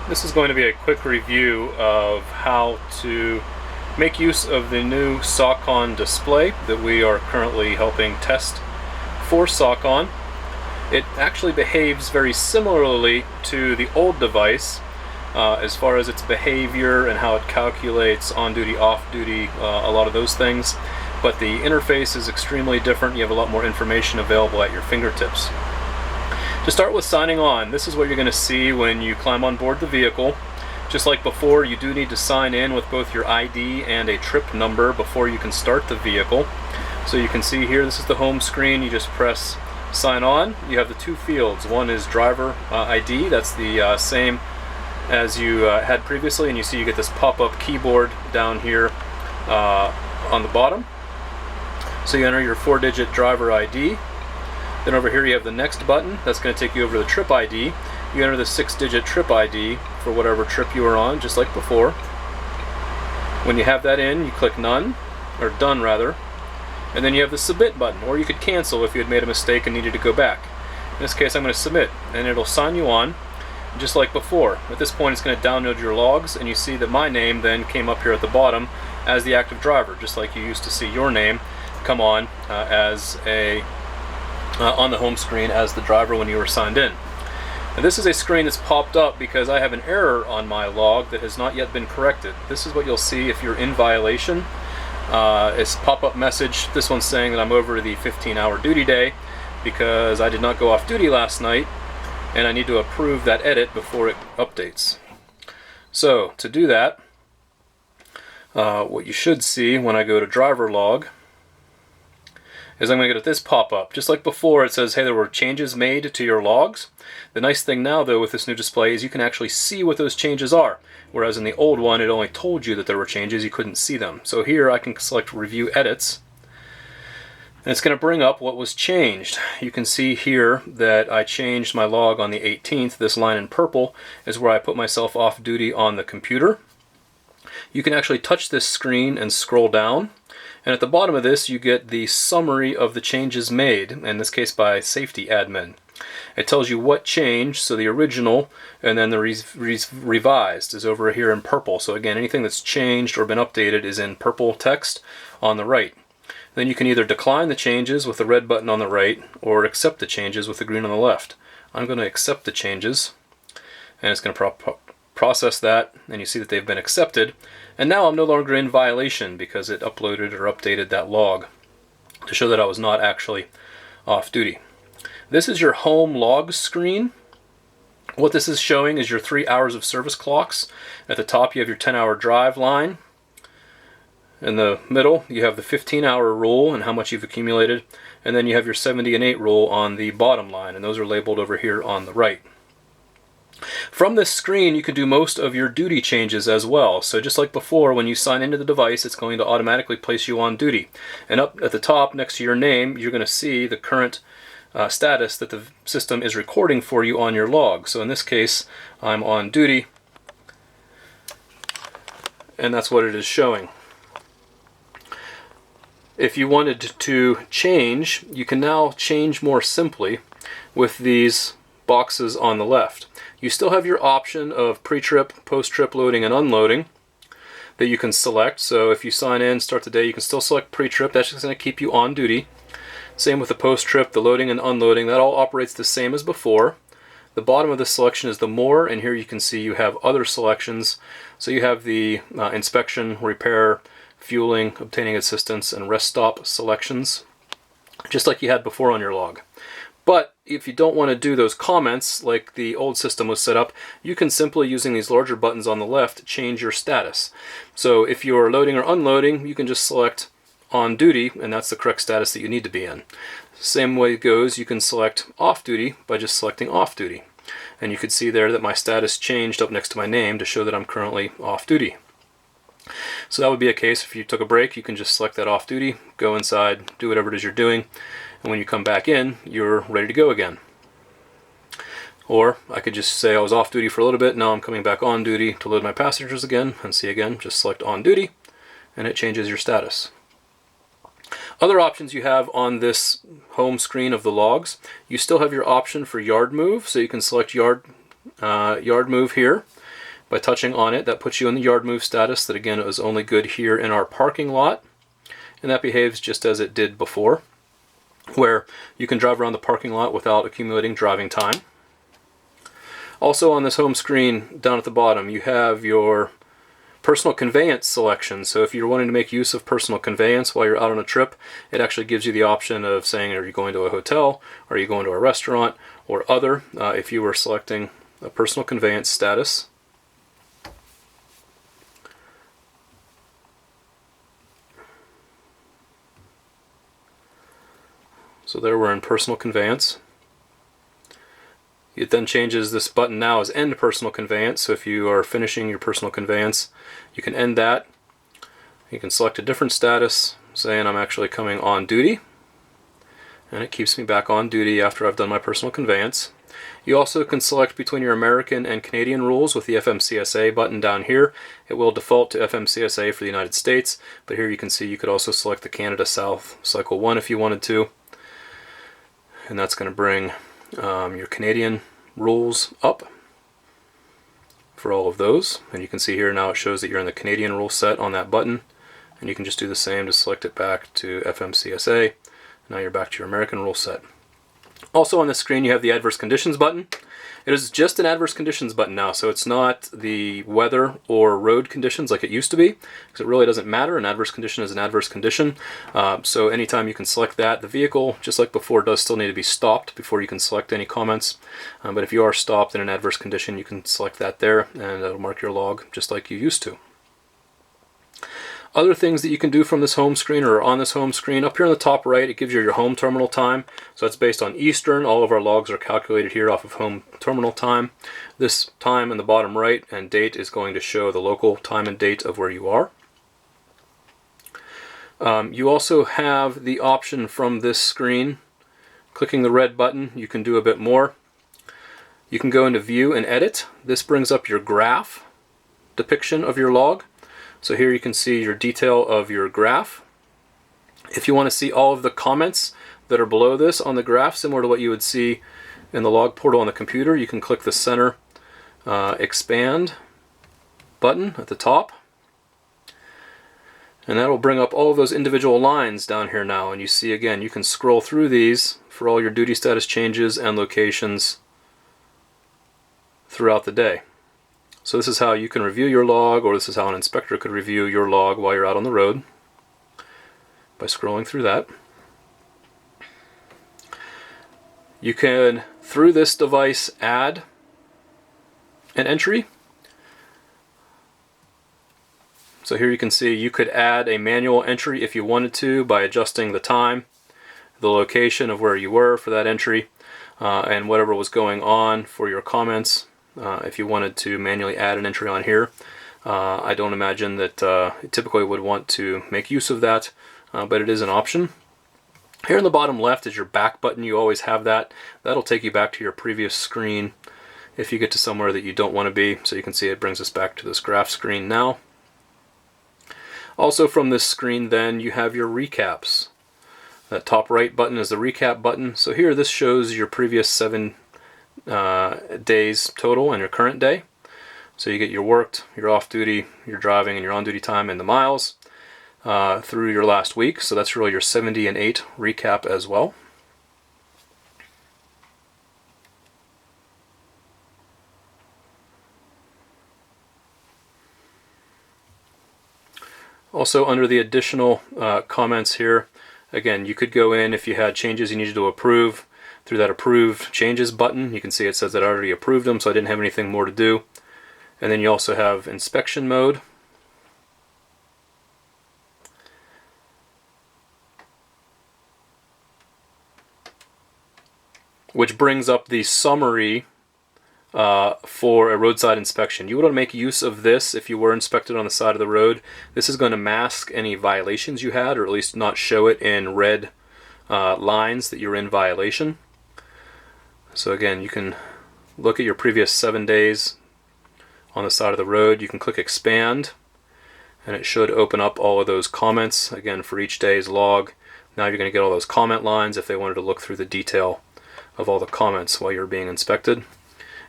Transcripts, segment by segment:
This is going to be a quick review of how to make use of the new Saucon display that we are currently helping test for Saucon. It actually behaves very similarly to the old device as far as its behavior and how it calculates on-duty, off-duty, a lot of those things. But the interface is extremely different. You have a lot more information available at your fingertips. To start with signing on, this is what you're going to see when you climb on board the vehicle. Just like before, you do need to sign in with both your ID and a trip number before you can start the vehicle. So you can see here, this is the home screen. You just press sign on. You have the two fields. One is driver ID, that's the same as you had previously, and you see you get this pop-up keyboard down here on the bottom. So you enter your 4-digit driver ID. Then over here you have the next button. That's going to take you over to the trip ID. You enter the 6-digit trip ID for whatever trip you are on, just like before. When you have that in, you click none, or done rather, and then you have the submit button, or you could cancel if you had made a mistake and needed to go back. In this case I'm going to submit, and it'll sign you on just like before. At this point it's going to download your logs, and you see that my name then came up here at the bottom as the active driver, just like you used to see your name come on on the home screen as the driver when you were signed in. Now this is a screen that's popped up because I have an error on my log that has not yet been corrected. This is what you'll see if you're in violation. It's a pop-up message. This one's saying that I'm over the 15-hour duty day because I did not go off duty last night, and I need to approve that edit before it updates. So to do that, what you should see when I go to driver log is I'm going to get this pop-up. Just like before, it says, hey, there were changes made to your logs. The nice thing now, though, with this new display is you can actually see what those changes are, whereas in the old one, it only told you that there were changes. You couldn't see them. So here I can select Review Edits, and it's going to bring up what was changed. You can see here that I changed my log on the 18th. This line in purple is where I put myself off duty on the computer. You can actually touch this screen and scroll down. And at the bottom of this, you get the summary of the changes made, in this case by Safety Admin. It tells you what changed, so the original and then the revised is over here in purple. So again, anything that's changed or been updated is in purple text on the right. Then you can either decline the changes with the red button on the right or accept the changes with the green on the left. I'm going to accept the changes, and it's going to process that, and you see that they've been accepted. And now I'm no longer in violation because it uploaded or updated that log to show that I was not actually off duty. This is your home log screen. What this is showing is your 3 hours of service clocks. At the top you have your 10-hour drive line. In the middle you have the 15-hour rule and how much you've accumulated. And then you have your 70 and 8 rule on the bottom line, and those are labeled over here on the right. From this screen you can do most of your duty changes as well. So just like before, when you sign into the device, it's going to automatically place you on duty. And up at the top next to your name, you're going to see the current status that the system is recording for you on your log. So in this case, I'm on duty, and that's what it is showing. If you wanted to change, you can now change more simply with these boxes on the left. You still have your option of pre-trip, post-trip loading and unloading that you can select. So if you sign in, start the day, you can still select pre-trip. That's just going to keep you on duty. Same with the post-trip, the loading and unloading. That all operates the same as before. The bottom of this selection is the more, and here you can see you have other selections. So you have the inspection, repair, fueling, obtaining assistance, and rest stop selections, just like you had before on your log. But if you don't want to do those comments like the old system was set up, you can simply, using these larger buttons on the left, change your status. So if you're loading or unloading, you can just select on duty, and that's the correct status that you need to be in. Same way it goes, you can select off duty by just selecting off duty. And you can see there that my status changed up next to my name to show that I'm currently off duty. So that would be a case if you took a break, you can just select that off duty, go inside, do whatever it is you're doing, and when you come back in, you're ready to go again. Or I could just say I was off duty for a little bit, now I'm coming back on duty to load my passengers again, and see again, just select on duty, and it changes your status. Other options you have on this home screen of the logs, you still have your option for yard move, so you can select yard move here. By touching on it, that puts you in the yard move status that again is only good here in our parking lot, and that behaves just as it did before, where you can drive around the parking lot without accumulating driving time. Also on this home screen down at the bottom you have your personal conveyance selection. So if you're wanting to make use of personal conveyance while you're out on a trip, it actually gives you the option of saying, are you going to a hotel, are you going to a restaurant, or other, if you were selecting a personal conveyance status. So there we're in personal conveyance. It then changes this button now as end personal conveyance. So if you are finishing your personal conveyance, you can end that. You can select a different status, saying I'm actually coming on duty. And it keeps me back on duty after I've done my personal conveyance. You also can select between your American and Canadian rules with the FMCSA button down here. It will default to FMCSA for the United States, but here you can see you could also select the Canada South Cycle 1 if you wanted to. And that's going to bring your Canadian rules up for all of those. And you can see here now it shows that you're in the Canadian rule set on that button. And you can just do the same to select it back to FMCSA. Now you're back to your American rule set. Also on this screen you have the adverse conditions button. It is just an adverse conditions button now, so it's not the weather or road conditions like it used to be, because it really doesn't matter. An adverse condition is an adverse condition. So anytime you can select that, the vehicle, just like before, does still need to be stopped before you can select any comments. But if you are stopped in an adverse condition, you can select that there, and it'll mark your log just like you used to. Other things that you can do from this home screen or on this home screen, up here on the top right, it gives you your home terminal time. So that's based on Eastern. All of our logs are calculated here off of home terminal time. This time in the bottom right and date is going to show the local time and date of where you are. You also have the option from this screen, clicking the red button, you can do a bit more. You can go into View and Edit. This brings up your graph depiction of your log. So here you can see your detail of your graph. If you want to see all of the comments that are below this on the graph, similar to what you would see in the log portal on the computer, you can click the center expand button at the top. And that will bring up all of those individual lines down here now. And you see again, you can scroll through these for all your duty status changes and locations throughout the day. So this is how you can review your log, or this is how an inspector could review your log while you're out on the road, by scrolling through that. You can, through this device, add an entry. So here you can see you could add a manual entry if you wanted to by adjusting the time, the location of where you were for that entry, and whatever was going on for your comments. If you wanted to manually add an entry on here, I don't imagine that you typically would want to make use of that, but it is an option. Here in the bottom left is your back button. You always have that. That'll take you back to your previous screen if you get to somewhere that you don't want to be. So you can see it brings us back to this graph screen now. Also from this screen then you have your recaps. That top right button is the recap button. So here this shows your previous 7 days total and your current day. So you get your worked, your off duty, your driving, and your on duty time in the miles through your last week. So that's really your 70 and 8 recap as well. Also under the additional comments here, again, you could go in if you had changes you needed to approve. Through that approved changes button, you can see it says that I already approved them, so I didn't have anything more to do. And then you also have inspection mode. Which brings up the summary for a roadside inspection. You would want to make use of this if you were inspected on the side of the road. This is going to mask any violations you had, or at least not show it in red lines that you're in violation. So again, you can look at your previous 7 days on the side of the road. You can click expand, and it should open up all of those comments again for each day's log. Now you're going to get all those comment lines if they wanted to look through the detail of all the comments while you're being inspected.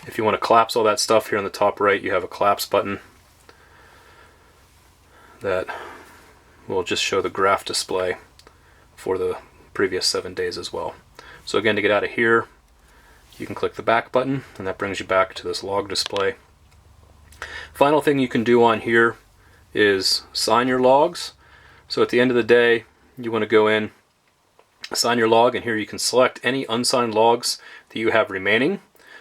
If you want to collapse all that stuff, here on the top right you have a collapse button that will just show the graph display for the previous 7 days as well. So again, to get out of here, you can click the back button and that brings you back to this log display. Final thing you can do on here is sign your logs. So at the end of the day, you want to go in, sign your log, and here you can select any unsigned logs that you have remaining.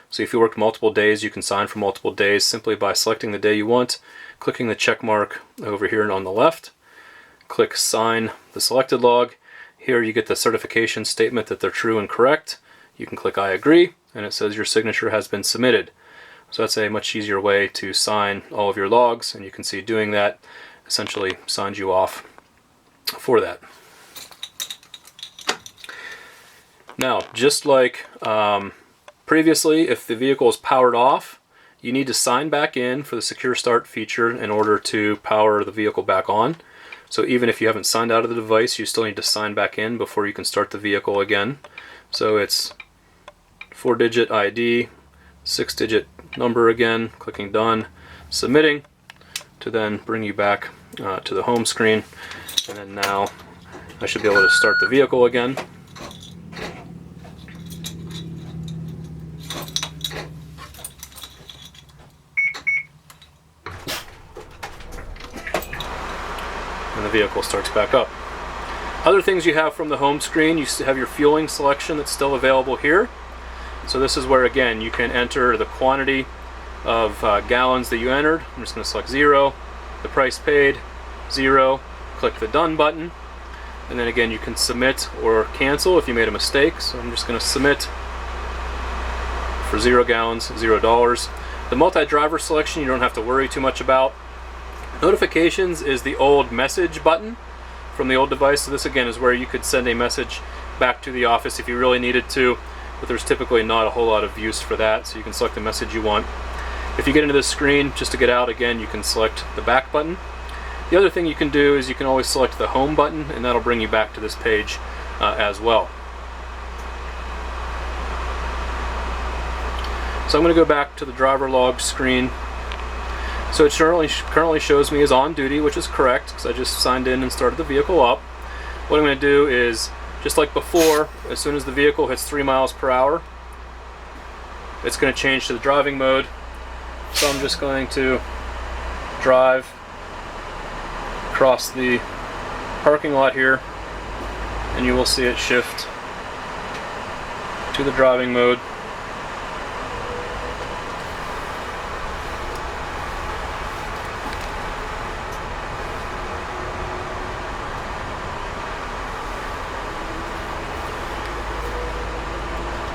So if you worked multiple days, you can sign for multiple days simply by selecting the day you want, clicking the check mark over here on the left, click sign the selected log. Here you get the certification statement that they're true and correct. You can click I agree, and it says your signature has been submitted. So that's a much easier way to sign all of your logs, and you can see doing that essentially signs you off for that. Now, just like previously, if the vehicle is powered off, you need to sign back in for the Secure Start feature in order to power the vehicle back on. So even if you haven't signed out of the device, you still need to sign back in before you can start the vehicle again. So it's 4-digit ID, 6-digit number again, clicking done, submitting, to then bring you back to the home screen. And then now I should be able to start the vehicle again. And the vehicle starts back up. Other things you have from the home screen, you have your fueling selection that's still available here. So this is where, again, you can enter the quantity of gallons that you entered. I'm just going to select 0, the price paid, 0, click the done button, and then again you can submit or cancel if you made a mistake. So I'm just going to submit for 0 gallons, $0. The multi-driver selection you don't have to worry too much about. Notifications is the old message button from the old device. So this again is where you could send a message back to the office if you really needed to, but there's typically not a whole lot of use for that, so you can select the message you want. If you get into this screen, just to get out again, you can select the back button. The other thing you can do is you can always select the home button, and that'll bring you back to this page as well. So I'm going to go back to the driver log screen. So it currently shows me as on duty, which is correct because I just signed in and started the vehicle up. What I'm going to do is, just like before, as soon as the vehicle hits 3 miles per hour, it's going to change to the driving mode. So I'm just going to drive across the parking lot here, and you will see it shift to the driving mode.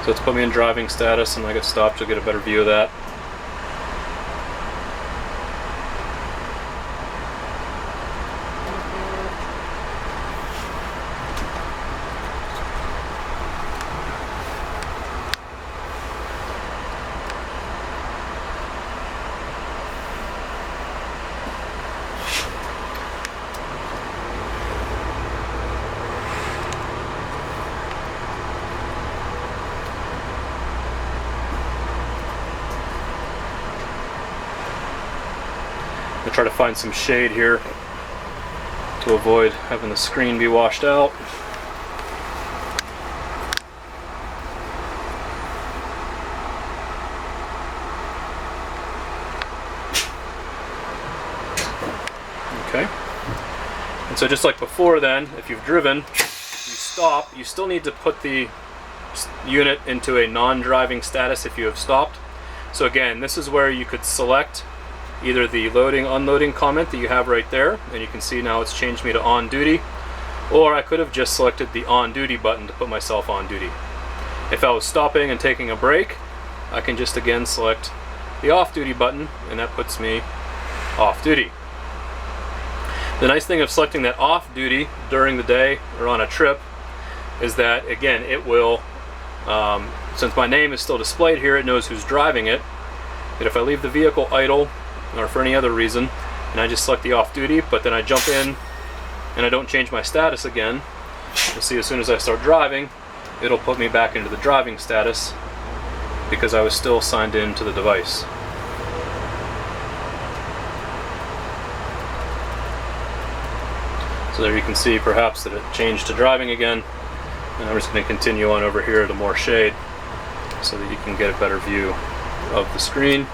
So it's put me in driving status, and when I get stopped, you'll get a better view of that. I'll try to find some shade here to avoid having the screen be washed out. Okay. And so just like before then, if you've driven, you stop, you still need to put the unit into a non-driving status if you have stopped. So again, this is where you could select either the loading unloading comment that you have right there, and you can see now it's changed me to on duty, or I could have just selected the on duty button to put myself on duty. If I was stopping and taking a break, I can just again select the off duty button, and that puts me off duty. The nice thing of selecting that off duty during the day or on a trip is that again it will, since my name is still displayed here, it knows who's driving it. That if I leave the vehicle idle or for any other reason, and I just select the off duty, but then I jump in and I don't change my status again, you'll see as soon as I start driving, it'll put me back into the driving status because I was still signed in to the device. So there you can see perhaps that it changed to driving again, and I'm just going to continue on over here to more shade so that you can get a better view of the screen.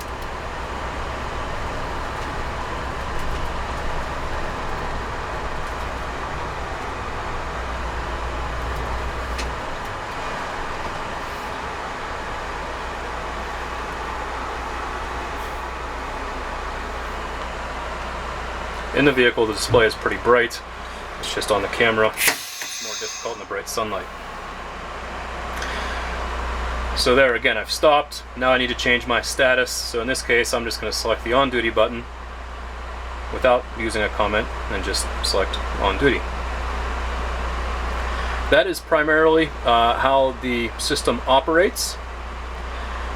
In the vehicle, the display is pretty bright. It's just on the camera, it's more difficult in the bright sunlight. So there, again, I've stopped. Now I need to change my status. So in this case, I'm just going to select the on duty button without using a comment and just select on duty. That is primarily how the system operates.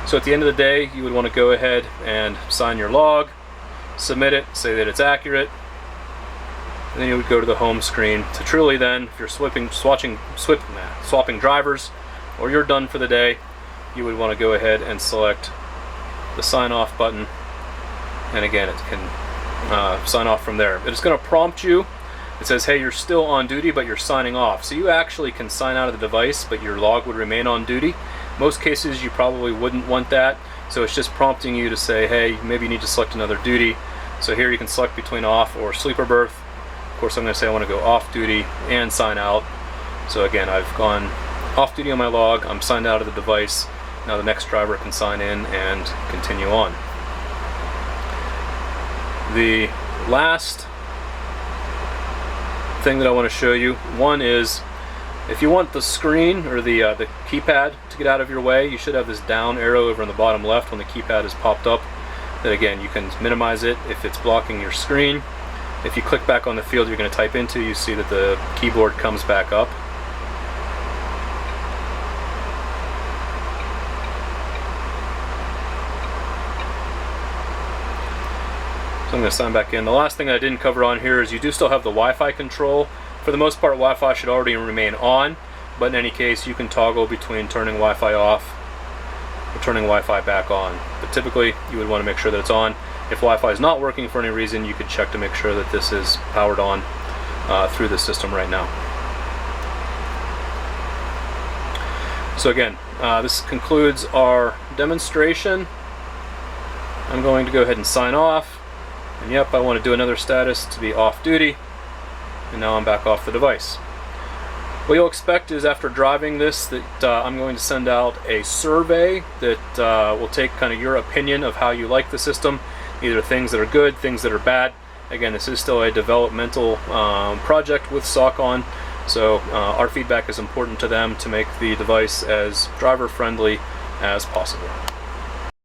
So at the end of the day, you would want to go ahead and sign your log, submit it, say that it's accurate, and then you would go to the home screen to truly then, if you're swapping drivers, or you're done for the day, you would want to go ahead and select the sign off button, and again it can sign off from there. It's going to prompt you. It says, hey, you're still on duty, but you're signing off. So you actually can sign out of the device, but your log would remain on duty. Most cases you probably wouldn't want that, so it's just prompting you to say, hey, maybe you need to select another duty. So here you can select between off or sleeper berth. Of course, I'm going to say I want to go off duty and sign out. So again, I've gone off duty on my log, I'm signed out of the device. Now the next driver can sign in and continue on. The last thing that I want to show you, one is if you want the screen or the keypad to get out of your way, you should have this down arrow over on the bottom left when the keypad is popped up. Then again, you can minimize it if it's blocking your screen. If you click back on the field you're going to type into, you see that the keyboard comes back up. So I'm going to sign back in. The last thing I didn't cover on here is you do still have the Wi-Fi control. For the most part, Wi-Fi should already remain on, but in any case, you can toggle between turning Wi-Fi off or turning Wi-Fi back on. But typically, you would want to make sure that it's on. If Wi-Fi is not working for any reason, you could check to make sure that this is powered on through the system right now. So again, this concludes our demonstration. I'm going to go ahead and sign off. And yep, I want to do another status to be off duty. And now I'm back off the device. What you'll expect is after driving this that I'm going to send out a survey that will take kind of your opinion of how you like the system. Either things that are good, things that are bad. Again, this is still a developmental project with Saucon, so our feedback is important to them to make the device as driver friendly as possible.